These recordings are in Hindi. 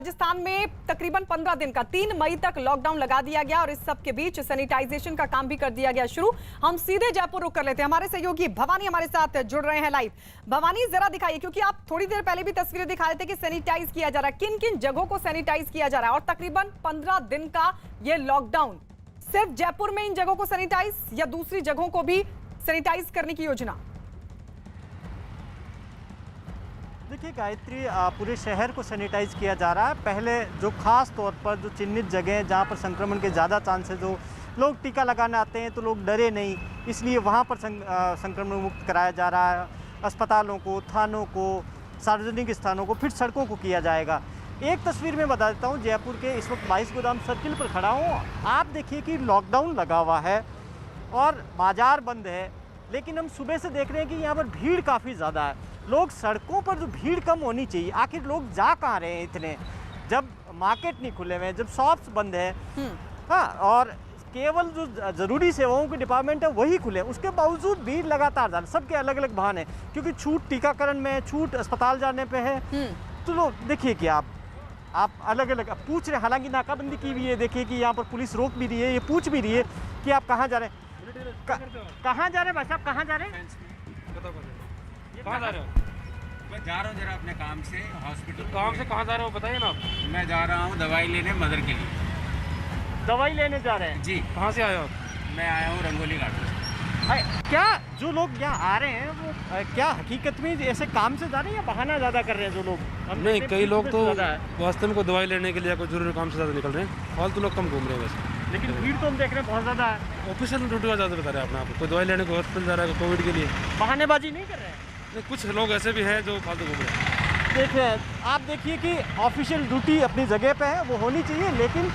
राजस्थान में तकरीबन 15 दिन का 3 मई तक लॉकडाउन लगा दिया गया और इस सब के बीच सैनिटाइजेशन का काम भी कर दिया गया शुरू। हम सीधे जयपुर रुक कर लेते हैं। हमारे सहयोगी भवानी हमारे साथ जुड़ रहे हैं लाइव। भवानी, जरा दिखाइए, क्योंकि आप थोड़ी देर पहले भी तस्वीरें दिखा रहे थे कि सैनिटाइज किया जा रहा है। किन किन जगहों को सैनिटाइज किया जा रहा है और तकरीबन 15 दिन का ये लॉकडाउन, सिर्फ जयपुर में इन जगहों को सैनिटाइज या दूसरी जगहों को भी सैनिटाइज करने की योजना? देखिए गायत्री, पूरे शहर को सैनिटाइज किया जा रहा है। पहले जो खास तौर पर जो चिन्हित जगह हैं जहाँ पर संक्रमण के ज़्यादा चांसेस हो, लोग टीका लगाने आते हैं तो लोग डरे नहीं, इसलिए वहाँ पर संक्रमण मुक्त कराया जा रहा है। अस्पतालों को, थानों को, सार्वजनिक स्थानों को, फिर सड़कों को किया जाएगा। एक तस्वीर में बता देता हूँ, जयपुर के इस वक्त 22 गोदाम सर्किल पर खड़ा हूँ। आप देखिए कि लॉकडाउन लगा हुआ है और बाज़ार बंद है, लेकिन हम सुबह से देख रहे हैं कि यहाँ पर भीड़ काफ़ी ज़्यादा है। लोग सड़कों पर जो भीड़ कम होनी चाहिए, आखिर लोग जा कहाँ रहे हैं इतने, जब मार्केट नहीं खुले हुए हैं, जब शॉप्स बंद है, हाँ, और केवल जो ज़रूरी सेवाओं के डिपार्टमेंट है वही खुले, उसके बावजूद भीड़ लगातार जा, सबके अलग अलग बहाने, क्योंकि छूट टीकाकरण में है, छूट अस्पताल जाने पे है। तो लोग देखिए कि आप अलग अलग पूछ रहे हैं, हालांकि नाकाबंदी की भी है, देखिए कि यहाँ पर पुलिस रोक भी रही है, ये पूछ भी रही है कि आप कहाँ जा रहे हैं, कहाँ जा रहे हैं भाई साहब, कहाँ जा रहे हैं, कहाँ जा रहे हो? मैं जा रहा हूँ जरा अपने काम से हॉस्पिटल। काम से कहाँ जा रहे हो बताइए ना आप। मैं जा रहा हूँ दवाई लेने मदर के लिए। दवाई लेने जा रहे हैं जी। कहाँ से आए हो? मैं आया हूँ रंगोली घाट से। क्या जो लोग यहाँ आ रहे हैं वो क्या हकीकत में ऐसे काम से जा रहे हैं या बहाना ज़्यादा कर रहे हैं जो लोग? नहीं, कई लोग तो वास्तव में दवाई लेने के लिए कोई जरूरी काम से ज़्यादा निकल रहे हैं, फालतू लोग कम घूम रहे हैं वैसे। लेकिन भीड़ तो हम देख रहे हैं बहुत ज़्यादा है। ऑफिशियल ड्यूटी का ज़्यादा बता रहे हैं अपने आप, कोई दवाई लेने को हॉस्पिटल जा रहा है, कोविड के लिए। बहानेबाजी नहीं कर रहे हैं? नहीं, कुछ लोग ऐसे भी हैं जो फालतू घूम रहे हैं। देखिए, आप देखिए कि ऑफिशियल ड्यूटी अपनी जगह पे है, वो होनी चाहिए, लेकिन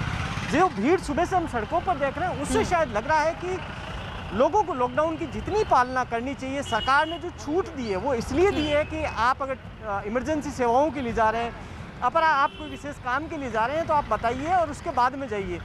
जो भीड़ सुबह से हम सड़कों पर देख रहे हैं उससे शायद लग रहा है कि लोगों को लॉकडाउन की जितनी पालना करनी चाहिए, सरकार ने जो छूट दी है वो इसलिए दी है कि आप अगर इमरजेंसी सेवाओं के लिए जा रहे हैं, अगर आप कोई विशेष काम के लिए जा रहे हैं तो आप बताइए और उसके बाद में जाइए।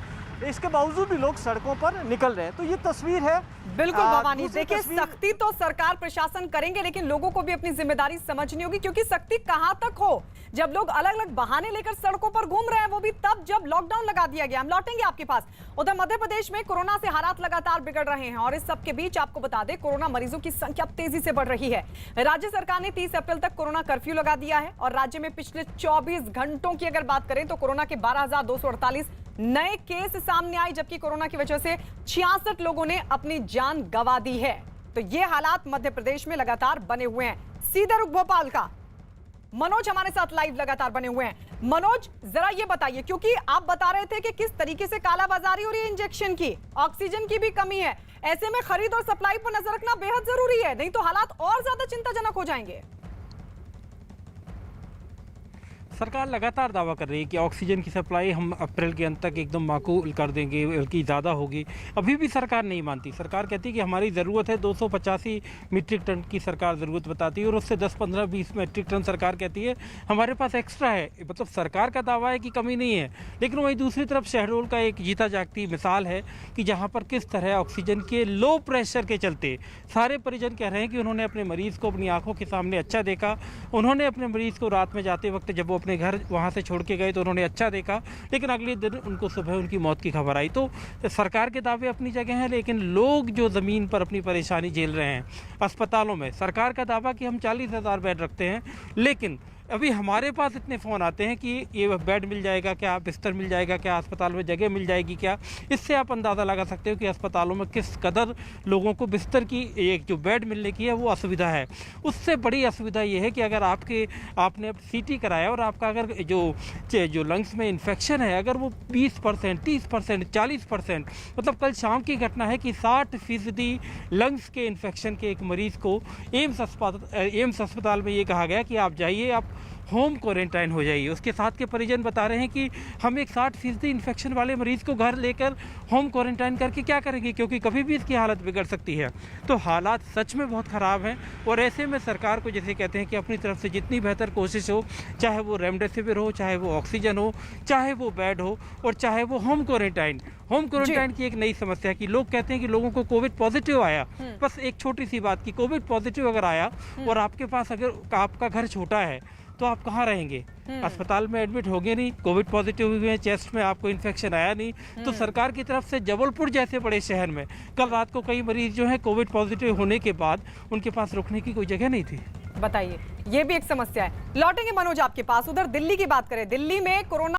इसके बावजूद भी लोग सड़कों पर निकल रहे हैं। तो ये तस्वीर है। बिल्कुल भवानी, देखिए सख्ती तो सरकार प्रशासन करेंगे, लेकिन लोगों को भी अपनी जिम्मेदारी समझनी होगी, क्योंकि सख्ती कहां तक हो जब लोग अलग अलग बहाने लेकर सड़कों पर घूम रहे हैं, वो भी तब जब लॉकडाउन लगा दिया गया। हम लौटेंगे आपके पास। उधर मध्य प्रदेश में कोरोना से हालात लगातार बिगड़ रहे हैं और इस सब के बीच आपको बता दें, कोरोना मरीजों की संख्या तेजी से बढ़ रही है। राज्य सरकार ने 30 अप्रैल तक कोरोना कर्फ्यू लगा दिया है और राज्य में पिछले 24 घंटों की अगर बात करें तो कोरोना के 12,248 नए केस सामने आए, जबकि कोरोना की वजह से 66 लोगों ने अपनी जान गंवा दी है। तो ये हालात मध्य प्रदेश में लगातार बने हुए हैं। सीधे रुख भोपाल का मनोज हमारे साथ लाइव लगातार बने हुए हैं। मनोज, जरा ये बताइए, क्योंकि आप बता रहे थे कि किस तरीके से कालाबाजारी हो रही है इंजेक्शन की, ऑक्सीजन की भी कमी है, ऐसे में खरीद और सप्लाई पर नजर रखना बेहद जरूरी है, नहीं तो हालात और ज्यादा चिंताजनक हो जाएंगे। सरकार लगातार दावा कर रही है कि ऑक्सीजन की सप्लाई हम अप्रैल के अंत तक एकदम माकूल कर देंगे, बल्कि ज़्यादा होगी। अभी भी सरकार नहीं मानती। सरकार कहती है कि हमारी ज़रूरत है 285 मीट्रिक टन की सरकार ज़रूरत बताती है और उससे 10, 15, 20 मीट्रिक टन सरकार कहती है हमारे पास एक्स्ट्रा है। मतलब सरकार का दावा है कि कमी नहीं है, लेकिन वहीं दूसरी तरफ शहडोल का एक जीता जागती मिसाल है कि जहाँ पर किस तरह ऑक्सीजन के लो प्रेशर के चलते सारे परिजन कह रहे हैं कि उन्होंने अपने मरीज़ को अपनी आँखों के सामने अच्छा देखा। उन्होंने अपने मरीज़ को रात में जाते वक्त जब वो अपने घर वहाँ से छोड़ के गए तो उन्होंने अच्छा देखा, लेकिन अगले दिन उनको सुबह उनकी मौत की खबर आई। तो सरकार के दावे अपनी जगह हैं, लेकिन लोग जो ज़मीन पर अपनी परेशानी झेल रहे हैं अस्पतालों में, सरकार का दावा कि हम 40,000 बेड रखते हैं, लेकिन अभी हमारे पास इतने फ़ोन आते हैं कि ये बेड मिल जाएगा क्या, बिस्तर मिल जाएगा क्या, अस्पताल में जगह मिल जाएगी क्या। इससे आप अंदाज़ा लगा सकते हो कि अस्पतालों में किस कदर लोगों को बिस्तर की एक जो बेड मिलने की है वो असुविधा है। उससे बड़ी असुविधा ये है कि अगर आपने सीटी कराया और आपका अगर जो लंग्स में इन्फेक्शन है, अगर वो 20%, 30%, 40%, मतलब कल शाम की घटना है कि 60% लंग्स के इन्फेक्शन के एक मरीज़ को एम्स अस्पताल में ये कहा गया कि आप जाइए, आप होम क्वारंटाइन हो जाइए। उसके साथ के परिजन बता रहे हैं कि हम एक 60% इन्फेक्शन वाले मरीज़ को घर लेकर होम क्वारंटाइन करके क्या करेंगे, क्योंकि कभी भी इसकी हालत बिगड़ सकती है। तो हालात सच में बहुत ख़राब हैं और ऐसे में सरकार को जैसे कहते हैं कि अपनी तरफ से जितनी बेहतर कोशिश हो, चाहे वो रेमडेसिविर हो, चाहे वो ऑक्सीजन हो, चाहे वो बेड हो और चाहे वो होम क्वारंटाइन की एक नई समस्या की लोग कहते हैं कि लोगों को कोविड पॉजिटिव आया, बस एक छोटी सी बात की कोविड पॉजिटिव अगर आया और आपके पास अगर आपका घर छोटा है तो आप कहाँ रहेंगे? अस्पताल में एडमिट होंगे नहीं, कोविड पॉजिटिव हुए हैं, चेस्ट में आपको इन्फेक्शन आया नहीं, तो सरकार की तरफ से जबलपुर जैसे बड़े शहर में कल रात को कई मरीज जो है कोविड पॉजिटिव होने के बाद उनके पास रुकने की कोई जगह नहीं थी। बताइए, ये भी एक समस्या है। लौटेंगे मनोज आपके पास। उधर दिल्ली की बात करें, दिल्ली में कोरोना